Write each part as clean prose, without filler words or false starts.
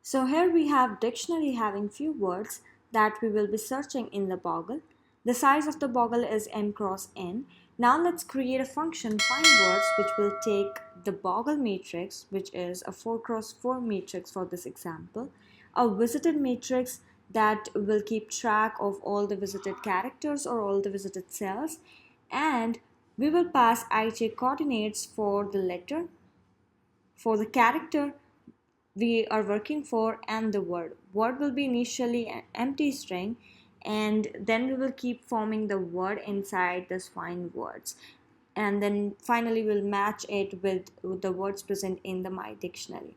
So here we have dictionary having few words that we will be searching in the Boggle. The size of the Boggle is n cross n. Now let's create a function find words which will take the Boggle matrix, which is a 4 cross 4 matrix for this example, a visited matrix that will keep track of all the visited characters or all the visited cells, and we will pass ij coordinates for the letter, for the character we are working for, and the word. Word will be initially an empty string, and then we will keep forming the word inside this find words, and then finally we'll match it with the words present in the my dictionary.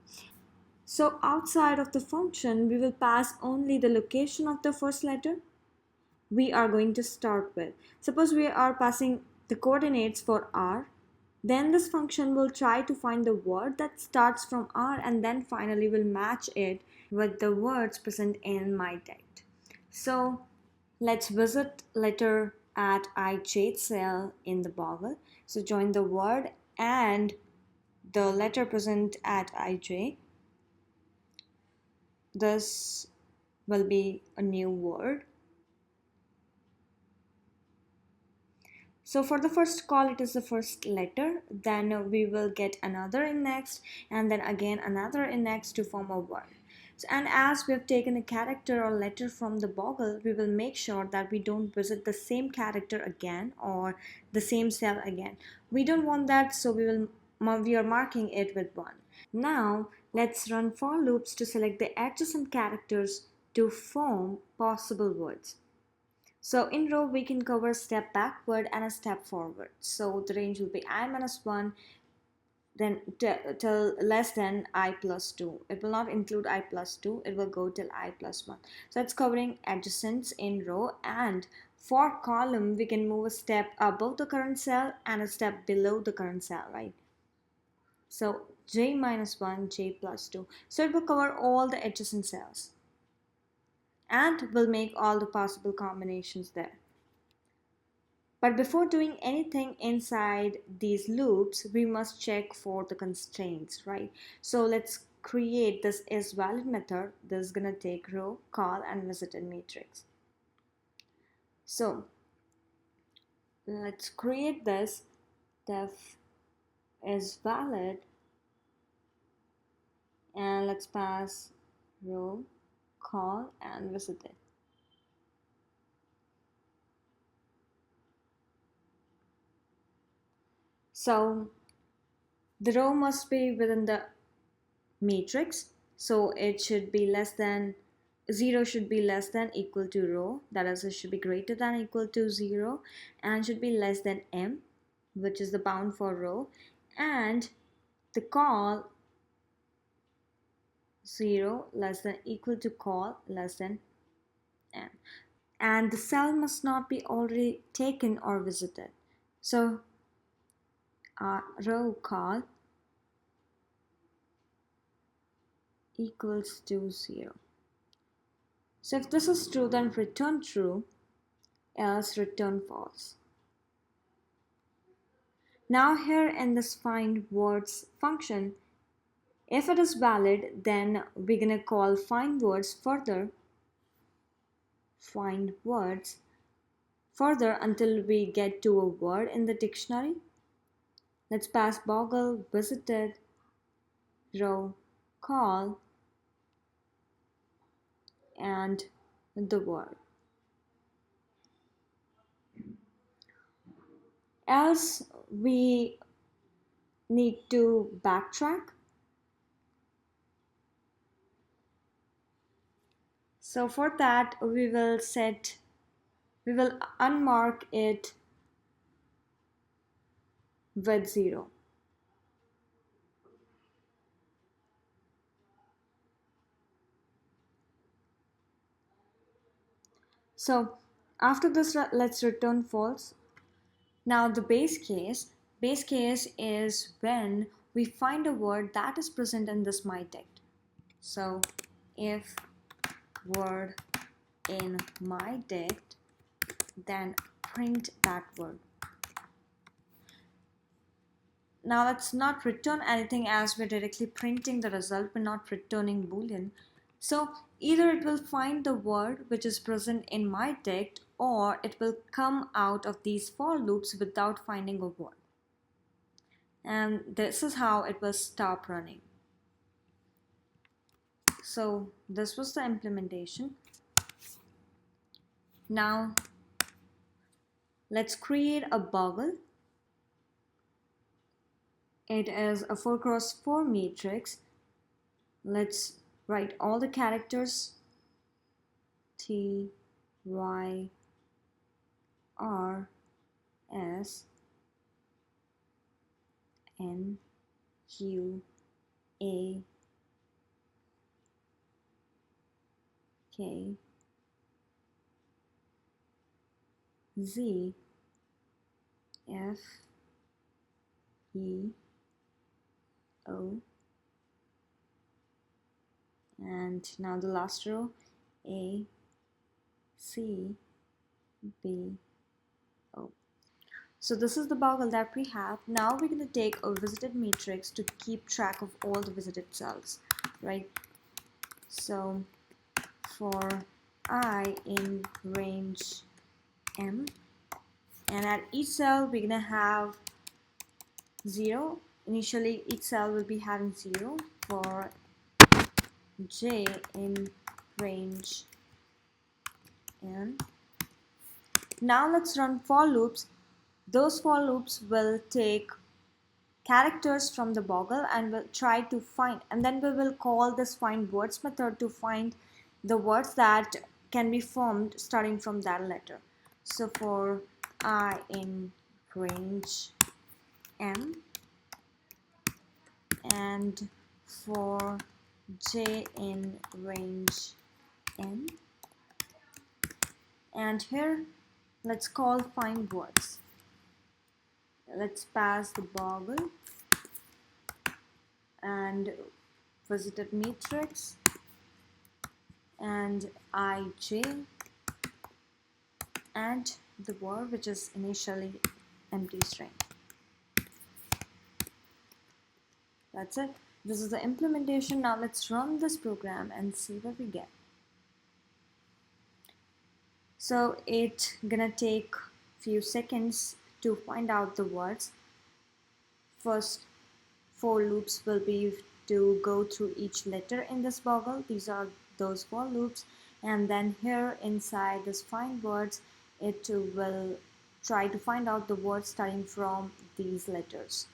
So outside of the function we will pass only the location of the first letter we are going to start with. Suppose we are passing the coordinates for R, then this function will try to find the word that starts from R and then finally will match it with the words present in my dict. So let's visit letter at ij cell in the Boggle. So join the word and the letter present at ij. This will be a new word. So for the first call, it is the first letter, then we will get another index and then again another index to form a word. So, and as we have taken a character or letter from the Boggle, we will make sure that we don't visit the same character again or the same cell again. We don't want that, so we are marking it with 1. Now let's run for loops to select the adjacent characters to form possible words. So in row we can cover a step backward and a step forward. So the range will be I-1, then till less than I plus 2. It will not include I plus 2, it will go till I plus 1. So it's covering adjacents in row, and for column we can move a step above the current cell and a step below the current cell, right? So J minus 1, J plus 2. So it will cover all the adjacent cells and will make all the possible combinations there. But before doing anything inside these loops, we must check for the constraints, right? So let's create this isValid method. This is gonna take row, call, and visited matrix. So let's create this def isValid, and let's pass row, call, and visited. So the row must be within the matrix, so it should be less than 0, should be less than equal to row, that is, it should be greater than equal to 0, and should be less than m, which is the bound for row, and the call 0 less than equal to call less than m, and the cell must not be already taken or visited. So row call equals to 0. So if this is true, then return true, else return false. Now here in this find words function, if it is valid, then we're gonna call find words further until we get to a word in the dictionary. Let's pass Boggle visited row call and the word. Else we need to backtrack. So for that we will unmark it with 0. So after this, let's return false. Now the base case is when we find a word that is present in this my dict. So if word in my dict, then print that word. Now let's not return anything as we're directly printing the result, we're not returning boolean. So either it will find the word which is present in my text, or it will come out of these for loops without finding a word. And this is how it will stop running. So this was the implementation. Now let's create a boggle. It is a 4x4 matrix. Let's write all the characters T, Y, R, S, N, Q, A, K, Z, F, E, O, and now the last row A, C, B, O. So this is the boggle that we have. Now we're going to take a visited matrix to keep track of all the visited cells, right? So for I in range M, and at each cell we're going to have 0. Initially each cell will be having 0. For J in range N. Now let's run for loops. Those for loops will take characters from the boggle and will try to find, and then we will call this find words method to find the words that can be formed starting from that letter. So for I in range M, and for J in range N, and here let's call find words. Let's pass the boggle and visited matrix and ij and the word which is initially empty string. That's it. This is the implementation. Now let's run this program and see what we get. So it's gonna take few seconds to find out the words. First, 4 loops will be to go through each letter in this boggle. These are those 4 loops, and then here inside this find words, it will try to find out the words starting from these letters.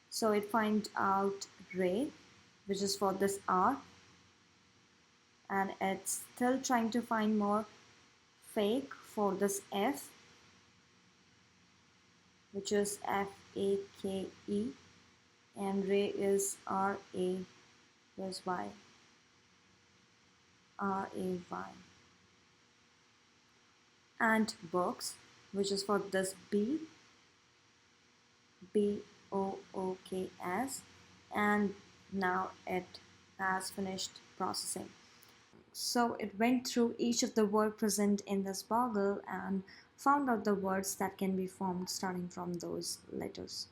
So it finds out Ray, which is for this R, and it's still trying to find more fake for this F, which is F-A-K-E, and Ray is R-A, where's Y? R-A-Y. And books, which is for this B, B-O-O-K-S, and now it has finished processing. So it went through each of the words present in this boggle and found out the words that can be formed starting from those letters.